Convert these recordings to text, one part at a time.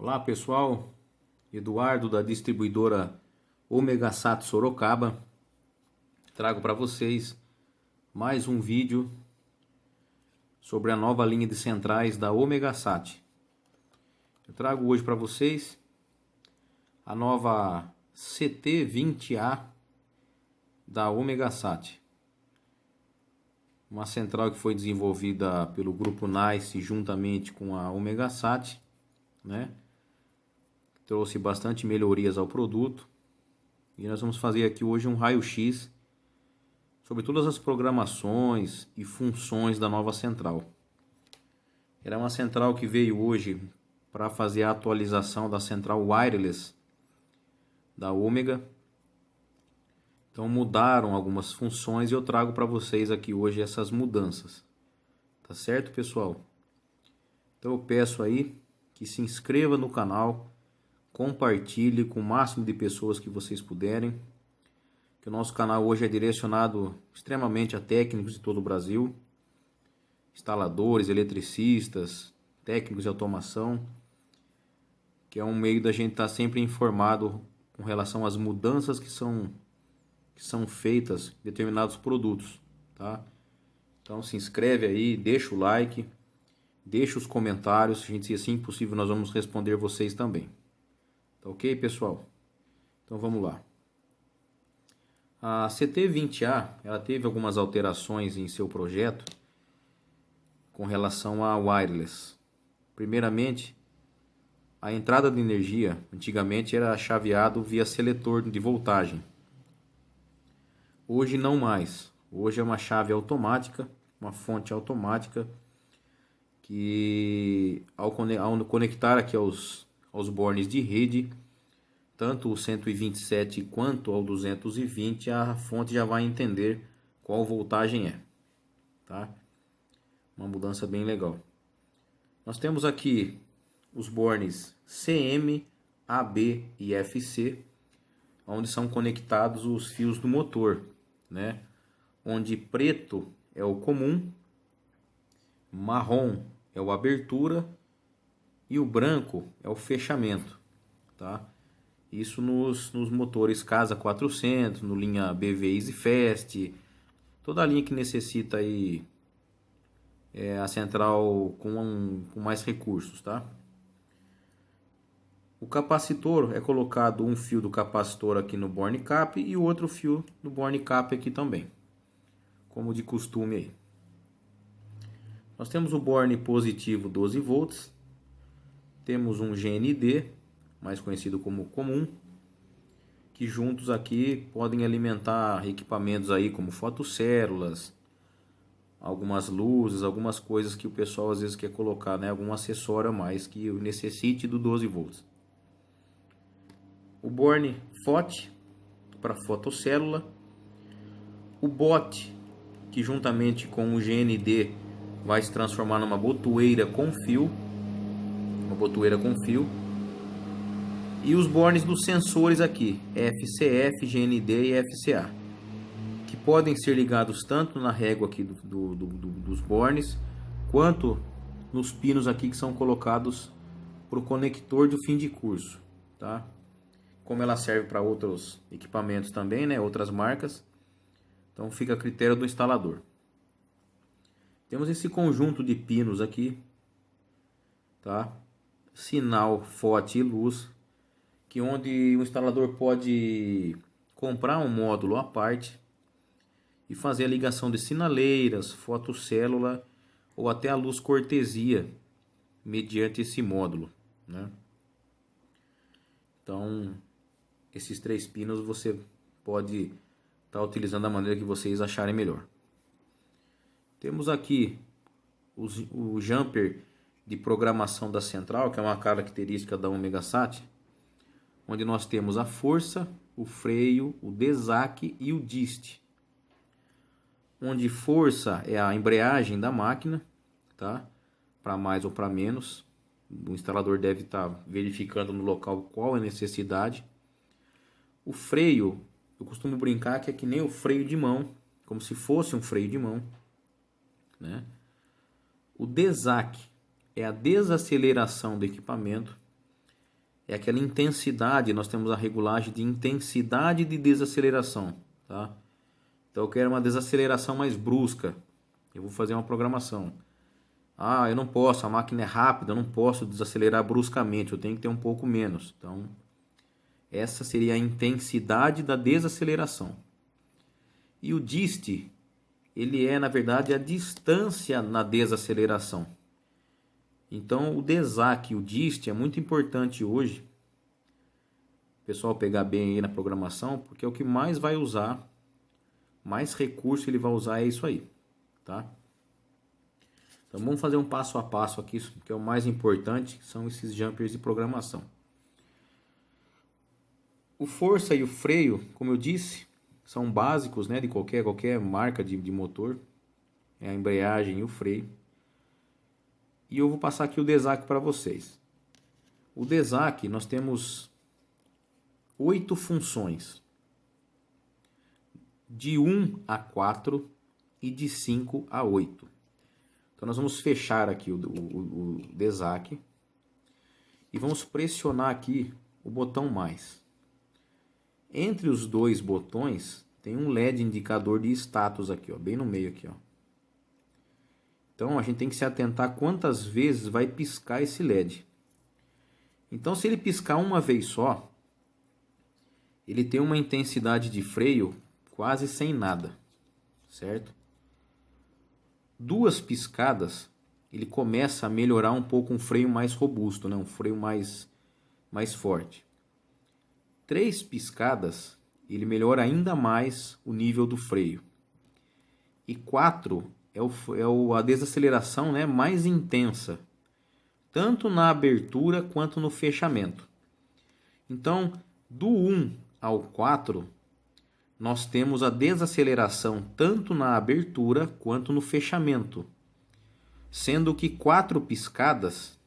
Olá pessoal, Eduardo da distribuidora Omegasat Sorocaba. Trago para vocês mais um vídeo sobre a nova linha de centrais da Omegasat. Eu trago hoje para vocês a nova CT20A da Omegasat. Uma central que foi desenvolvida pelo grupo Nice juntamente com a Omegasat, né? Trouxe bastante melhorias ao produto. E nós vamos fazer aqui hoje um raio-x sobre todas as programações e funções da nova central. Ela é uma central que veio hoje para fazer a atualização da central wireless da Omega. Então mudaram algumas funções e eu trago para vocês aqui hoje essas mudanças. Tá certo, pessoal? Então eu peço aí que se inscreva no canal, compartilhe com o máximo de pessoas que vocês puderem. Que o nosso canal hoje é direcionado extremamente a técnicos de todo o Brasil, instaladores, eletricistas, técnicos de automação, que é um meio da gente estar sempre informado com relação às mudanças que são feitas em determinados produtos, tá? Então se inscreve aí, deixa o like, deixa os comentários, se assim possível nós vamos responder vocês também. Tá ok, pessoal? Então vamos lá. A CT20A ela teve algumas alterações em seu projeto com relação a wireless. Primeiramente, a entrada de energia antigamente era chaveado via seletor de voltagem. Hoje não mais. Hoje é uma chave automática, uma fonte automática que ao conectar aqui aos bornes de rede, tanto o 127 quanto ao 220, a fonte já vai entender qual voltagem é, tá? Uma mudança bem legal. Nós temos aqui os bornes CM, AB e FC, onde são conectados os fios do motor, né? Onde preto é o comum, marrom é o abertura e o branco é o fechamento, tá? Isso nos motores Casa 400, no linha BV Easy Fast, toda a linha que necessita aí a central com mais recursos, tá? O capacitor é colocado um fio do capacitor aqui no borne cap e o outro fio no borne cap aqui também, como de costume aí. Nós temos o borne positivo 12 volts, temos um GND, mais conhecido como comum, que juntos aqui podem alimentar equipamentos aí como fotocélulas, algumas luzes, algumas coisas que o pessoal às vezes quer colocar, né? Algum acessório a mais que necessite do 12 volts. O borne FOT para fotocélula, o BOT, que juntamente com o GND vai se transformar numa botoeira com fio, e os bornes dos sensores aqui, FCF, GND e FCA, que podem ser ligados tanto na régua aqui dos bornes, quanto nos pinos aqui que são colocados para o conector do fim de curso, tá? Como ela serve para outros equipamentos também, né? Outras marcas, então fica a critério do instalador. Temos esse conjunto de pinos aqui, tá? Sinal, FOT e luz, que onde o instalador pode comprar um módulo à parte e fazer a ligação de sinaleiras, fotocélula ou até a luz cortesia mediante esse módulo, né? Então, esses três pinos você pode estar utilizando da maneira que vocês acharem melhor. Temos aqui o jumper de programação da central, que é uma característica da Omegasat, onde nós temos a força, o freio, o desaque e o dist. Onde força é a embreagem da máquina, tá? Para mais ou para menos. O instalador deve estar verificando no local qual é a necessidade. O freio, eu costumo brincar que é que nem o freio de mão, como se fosse um freio de mão, né? O desaque é a desaceleração do equipamento. é aquela intensidade, nós temos a regulagem de intensidade de desaceleração, tá? Então eu quero uma desaceleração mais brusca, eu vou fazer uma programação. Ah, eu não posso, a máquina é rápida, eu não posso desacelerar bruscamente, eu tenho que ter um pouco menos. Então, essa seria a intensidade da desaceleração. E o dist, ele é, na verdade, a distância na desaceleração. Então, o DESAC e o dist é muito importante hoje, o pessoal pegar bem aí na programação, porque é o que mais vai usar, mais recurso ele vai usar, é isso aí, tá? Então vamos fazer um passo a passo aqui, que é o mais importante, que são esses jumpers de programação. O força e o freio, como eu disse, são básicos, né, de qualquer marca de motor. É a embreagem e o freio. E eu vou passar aqui o DESAC para vocês. O DESAC, nós temos 8 funções. De 1 a 4 e de 5 a 8. Então nós vamos fechar aqui o DESAC e vamos pressionar aqui o botão mais. Entre os dois botões tem um LED indicador de status aqui, ó, bem no meio aqui, ó. Então a gente tem que se atentar quantas vezes vai piscar esse LED. Então se ele piscar uma vez só, ele tem uma intensidade de freio quase sem nada, certo? 2 piscadas, ele começa a melhorar um pouco um freio mais robusto, né? Um freio mais forte. 3 piscadas, ele melhora ainda mais o nível do freio. E 4 a desaceleração, né, mais intensa, tanto na abertura quanto no fechamento. Então, do 1 ao 4, nós temos a desaceleração tanto na abertura quanto no fechamento, sendo que 4 piscadas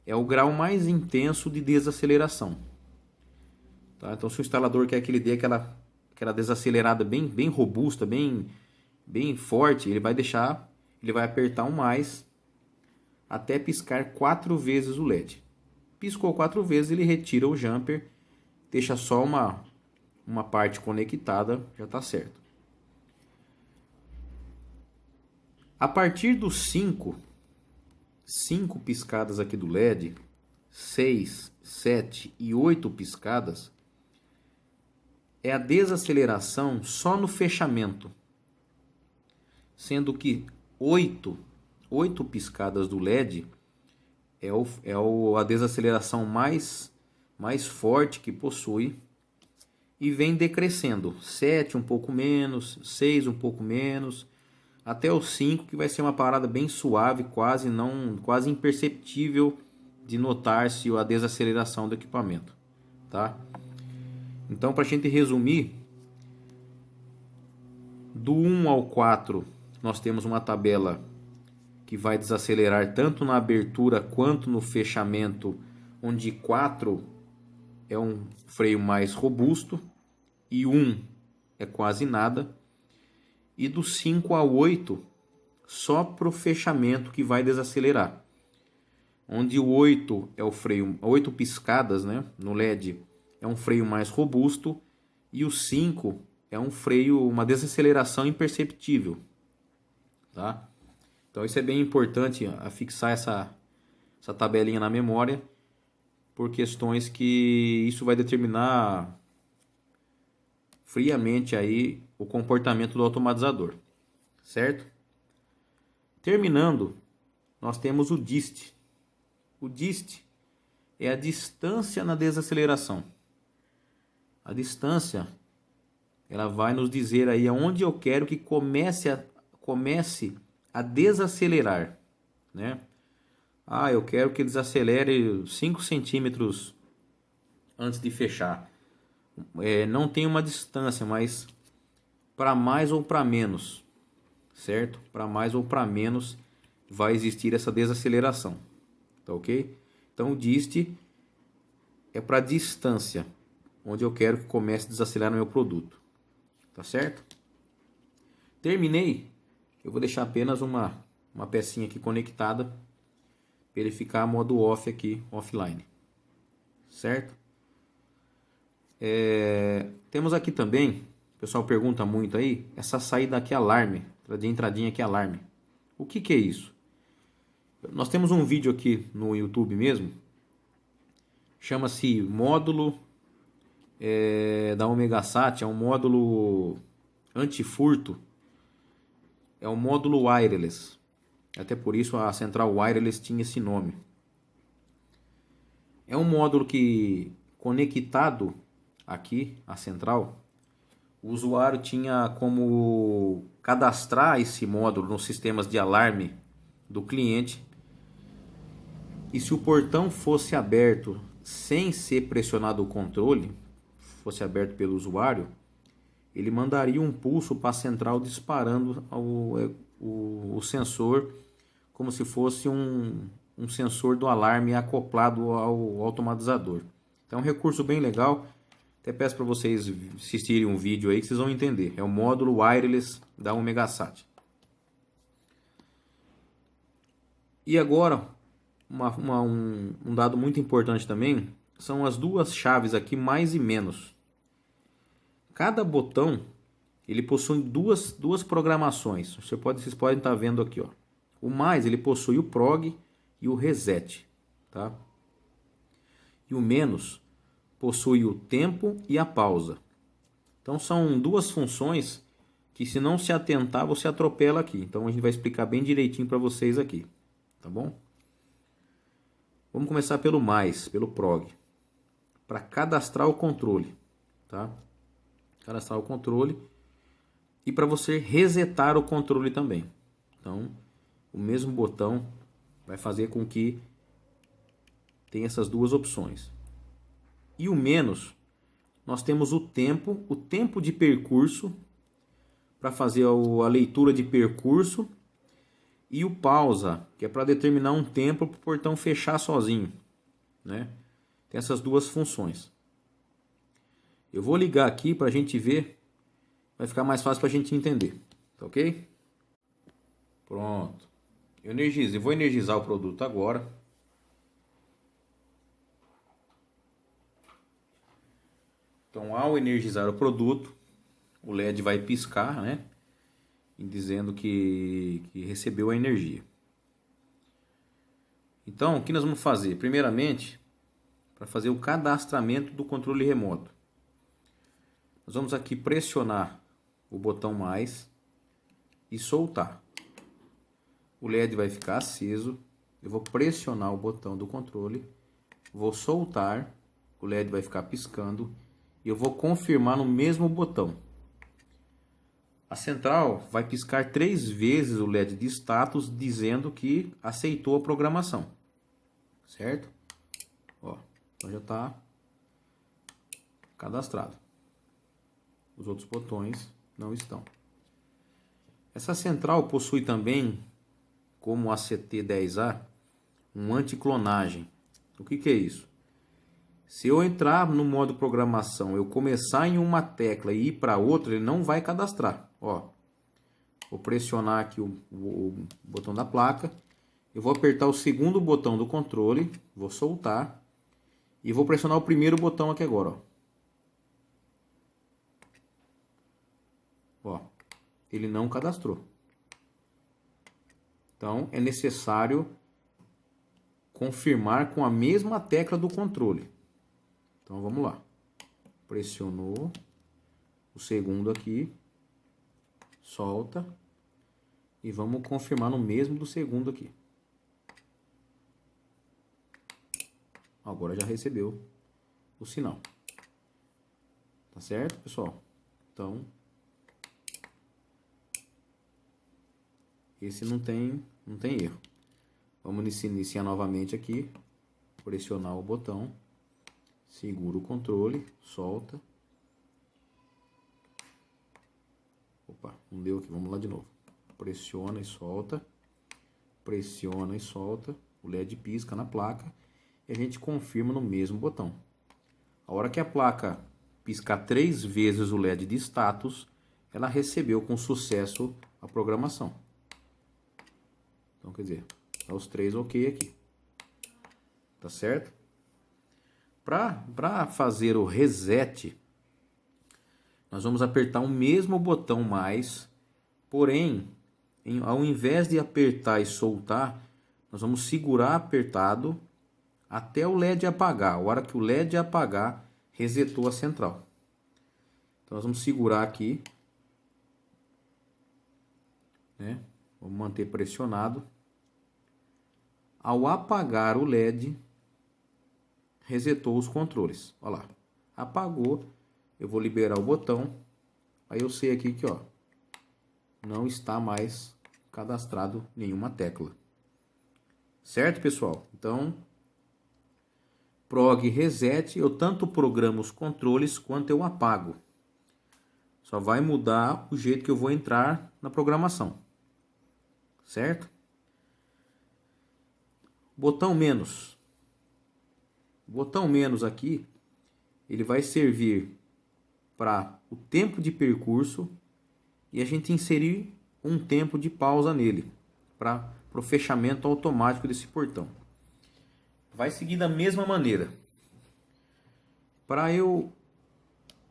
é o grau mais intenso de desaceleração. Tá? Então, se o instalador quer que ele dê aquela desacelerada bem robusta, bem forte, ele vai apertar um mais até piscar 4 vezes o LED. Piscou 4 vezes, ele retira o jumper, deixa só uma parte conectada, já está certo. A partir dos 5 piscadas aqui do LED, 6, 7 e 8 piscadas, é a desaceleração só no fechamento. Sendo que 8 piscadas do LED é a desaceleração mais forte que possui. E vem decrescendo, 7 um pouco menos, 6 um pouco menos, até o 5, que vai ser uma parada bem suave, quase imperceptível de notar-se a desaceleração do equipamento, tá? Então, para a gente resumir, do 1 ao 4, nós temos uma tabela que vai desacelerar tanto na abertura quanto no fechamento, onde 4 é um freio mais robusto e 1 é quase nada. E do 5 a 8, só para o fechamento que vai desacelerar. Onde o 8 é o freio, 8 piscadas, né, no LED, é um freio mais robusto. E o 5 é um freio, uma desaceleração imperceptível. Tá? Então isso é bem importante, a fixar essa tabelinha na memória, por questões que isso vai determinar friamente aí o comportamento do automatizador, certo? Terminando, nós temos o dist. O dist é a distância na desaceleração. A distância, ela vai nos dizer aí aonde eu quero que comece a desacelerar, né? Ah, eu quero que desacelere 5 centímetros antes de fechar. Não tem uma distância, mas para mais ou para menos, certo? Para mais ou para menos vai existir essa desaceleração, tá ok? Então o dist é para distância, onde eu quero que comece a desacelerar no meu produto, tá certo? Terminei, eu vou deixar apenas uma pecinha aqui conectada para ele ficar modo off aqui, offline. certo? Temos aqui também, o pessoal pergunta muito aí, essa saída aqui alarme, de entradinha aqui alarme. O que que é isso? Nós temos um vídeo aqui no YouTube mesmo, chama-se módulo da Omegasat, é um módulo anti-furto, é um módulo wireless. Até por isso a central wireless tinha esse nome. É um módulo que, conectado aqui à central, o usuário tinha como cadastrar esse módulo nos sistemas de alarme do cliente. E se o portão fosse aberto sem ser pressionado o controle, fosse aberto pelo usuário, ele mandaria um pulso para a central disparando o sensor, como se fosse um sensor do alarme acoplado ao automatizador. Então é um recurso bem legal. Até peço para vocês assistirem um vídeo aí que vocês vão entender. É o módulo wireless da Omegasat. E agora, um dado muito importante também, são as duas chaves aqui, mais e menos. Cada botão, ele possui duas programações. Vocês podem estar vendo aqui, ó. O mais, ele possui o prog e o reset, tá? E o menos possui o tempo e a pausa. Então são duas funções que, se não se atentar, você atropela aqui. Então a gente vai explicar bem direitinho para vocês aqui, tá bom? Vamos começar pelo mais, pelo prog. Para cadastrar o controle, tá? Cadastrar o controle e para você resetar o controle também. Então, o mesmo botão vai fazer com que tenha essas duas opções. E o menos, nós temos o tempo de percurso para fazer a leitura de percurso, e o pausa, que é para determinar um tempo para o portão fechar sozinho, né? Tem essas duas funções. Eu vou ligar aqui para a gente ver, vai ficar mais fácil para a gente entender, tá ok? Pronto. Eu vou energizar o produto agora. Então, ao energizar o produto, o LED vai piscar, né? Dizendo que recebeu a energia. Então, o que nós vamos fazer? Primeiramente, para fazer o cadastramento do controle remoto, nós vamos aqui pressionar o botão mais e soltar. O LED vai ficar aceso. Eu vou pressionar o botão do controle, vou soltar, o LED vai ficar piscando e eu vou confirmar no mesmo botão. A central vai piscar 3 vezes o LED de status, dizendo que aceitou a programação, certo? Ó, então já está cadastrado. Os outros botões não estão. Essa central possui também, como a CT10A, um anticlonagem. O que é isso? Se eu entrar no modo programação, eu começar em uma tecla e ir para outra, ele não vai cadastrar. Ó, vou pressionar aqui o botão da placa, eu vou apertar o segundo botão do controle, vou soltar e vou pressionar o primeiro botão aqui agora. Ó, ele não cadastrou. Então é necessário confirmar com a mesma tecla do controle. Então vamos lá. Pressionou o segundo aqui, solta e vamos confirmar no mesmo do segundo aqui. Agora já recebeu o sinal. Tá certo, pessoal? Então esse não tem erro. Vamos iniciar novamente aqui, pressionar o botão, segura o controle, solta. Opa, não deu aqui, vamos lá de novo. Pressiona e solta, pressiona e solta, o LED pisca na placa e a gente confirma no mesmo botão. A hora que a placa piscar 3 vezes o LED de status, ela recebeu com sucesso a programação. Então, quer dizer, tá os 3 ok aqui. Tá certo? Para fazer o reset, nós vamos apertar o mesmo botão mais, porém, ao invés de apertar e soltar, nós vamos segurar apertado até o LED apagar. A hora que o LED apagar, resetou a central. Então nós vamos segurar aqui, né? Vamos manter pressionado. Ao apagar o LED, resetou os controles. Olha lá, apagou. Eu vou liberar o botão. Aí eu sei aqui que, ó, não está mais cadastrado nenhuma tecla. Certo, pessoal? Então, prog reset, eu tanto programo os controles quanto eu apago. Só vai mudar o jeito que eu vou entrar na programação. Certo? Botão menos. O botão menos aqui, ele vai servir para o tempo de percurso e a gente inserir um tempo de pausa nele, para o fechamento automático desse portão. Vai seguir da mesma maneira. Para eu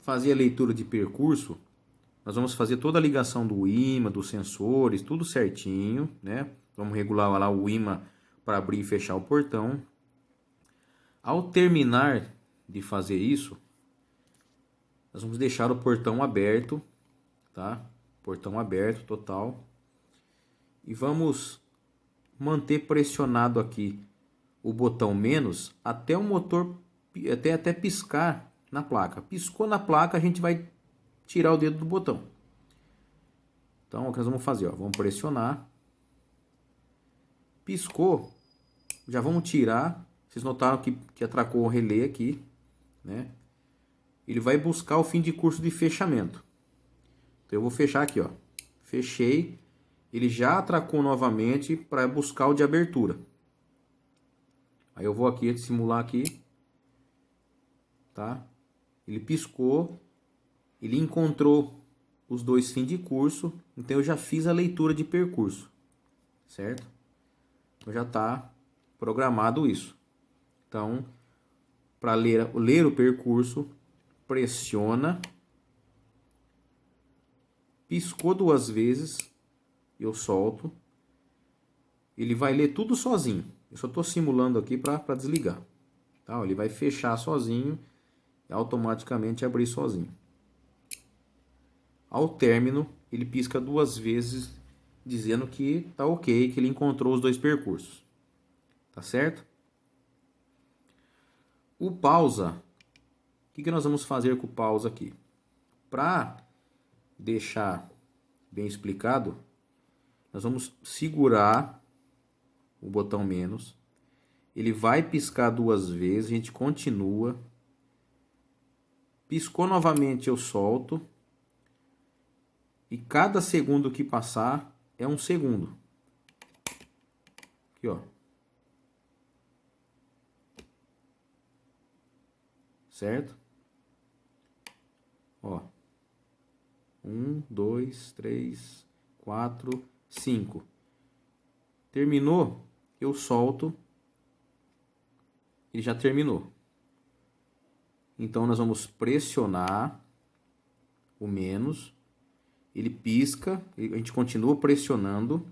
fazer a leitura de percurso, nós vamos fazer toda a ligação do ímã, dos sensores, tudo certinho, né? Vamos regular lá o ímã para abrir e fechar o portão. Ao terminar de fazer isso, nós vamos deixar o portão aberto, tá? Portão aberto total. E vamos manter pressionado aqui o botão menos até o motor até piscar na placa. Piscou na placa, a gente vai tirar o dedo do botão. Então, o que nós vamos fazer? Ó, vamos pressionar. Piscou, já vamos tirar. Vocês notaram que atracou o relé aqui, né? Ele vai buscar o fim de curso de fechamento. Então eu vou fechar aqui, ó. Fechei. Ele já atracou novamente para buscar o de abertura. Aí eu vou aqui simular aqui, tá? Ele piscou, ele encontrou os dois fins de curso, então eu já fiz a leitura de percurso, certo? Então já está programado isso. Então, para ler o percurso, pressiona, piscou duas vezes, eu solto, ele vai ler tudo sozinho. Eu só estou simulando aqui para desligar. Tá? Ele vai fechar sozinho e automaticamente abrir sozinho. Ao término, ele pisca duas vezes, dizendo que tá ok, que ele encontrou os dois percursos. Tá certo? O pausa, o que nós vamos fazer com o pausa aqui? Para deixar bem explicado, nós vamos segurar o botão menos. Ele vai piscar duas vezes, a gente continua. Piscou novamente, eu solto. E cada segundo que passar é um segundo. Aqui, ó. Certo? Ó. 1, 2, 3, 4, 5. Terminou, eu solto. Ele já terminou. Então nós vamos pressionar o menos. Ele pisca, a gente continua pressionando.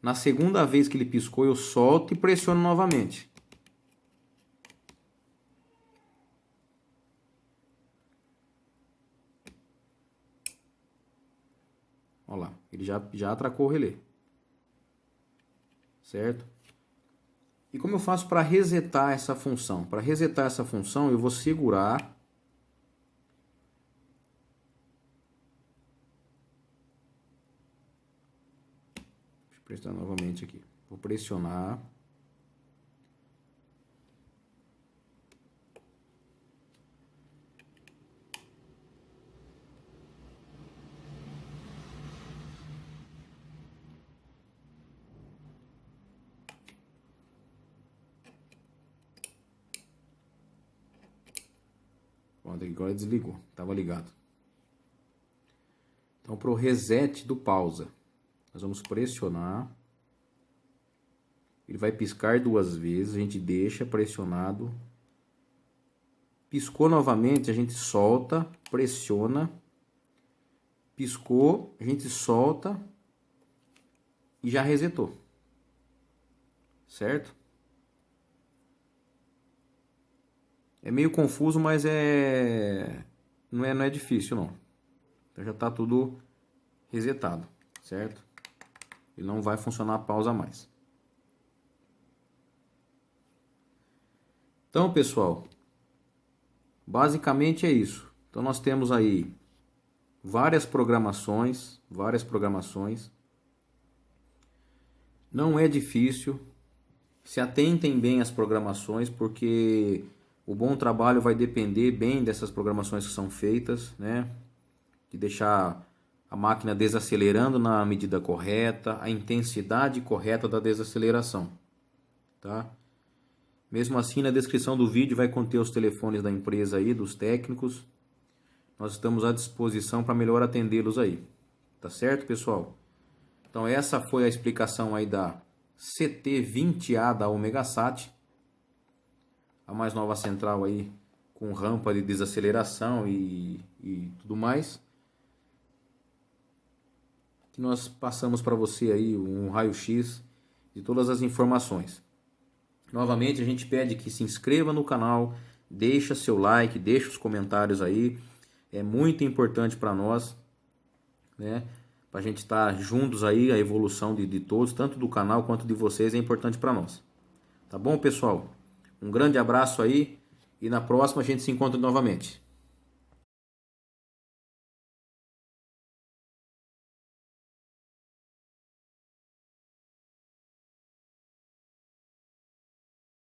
Na segunda vez que ele piscou, eu solto e pressiono novamente. Olha lá, ele já atracou o relé. Certo? E como eu faço para resetar essa função? Para resetar essa função, eu vou segurar. Deixa eu pressionar novamente aqui. Vou pressionar. Agora desligou, estava ligado. Então, para o reset do pausa, nós vamos pressionar. Ele vai piscar 2 vezes, a gente deixa pressionado. Piscou novamente, a gente solta, pressiona. Piscou, a gente solta e já resetou. Certo? É meio confuso, mas não é difícil não. Então já está tudo resetado, certo? E não vai funcionar a pausa mais. Então, pessoal, basicamente é isso. Então nós temos aí várias programações. Não é difícil. Se atentem bem às programações, porque o bom trabalho vai depender bem dessas programações que são feitas, né? De deixar a máquina desacelerando na medida correta, a intensidade correta da desaceleração, tá? Mesmo assim, na descrição do vídeo vai conter os telefones da empresa aí, dos técnicos. Nós estamos à disposição para melhor atendê-los aí. Tá certo, pessoal? Então essa foi a explicação aí da CT20A da Omegasat. A mais nova central aí com rampa de desaceleração e tudo mais. Que nós passamos para você aí um raio-x de todas as informações. Novamente a gente pede que se inscreva no canal, deixa seu like, deixa os comentários aí. É muito importante para nós, né? Para a gente estar juntos aí, a evolução de todos, tanto do canal quanto de vocês, é importante para nós. Tá bom, pessoal? Um grande abraço aí e na próxima a gente se encontra novamente.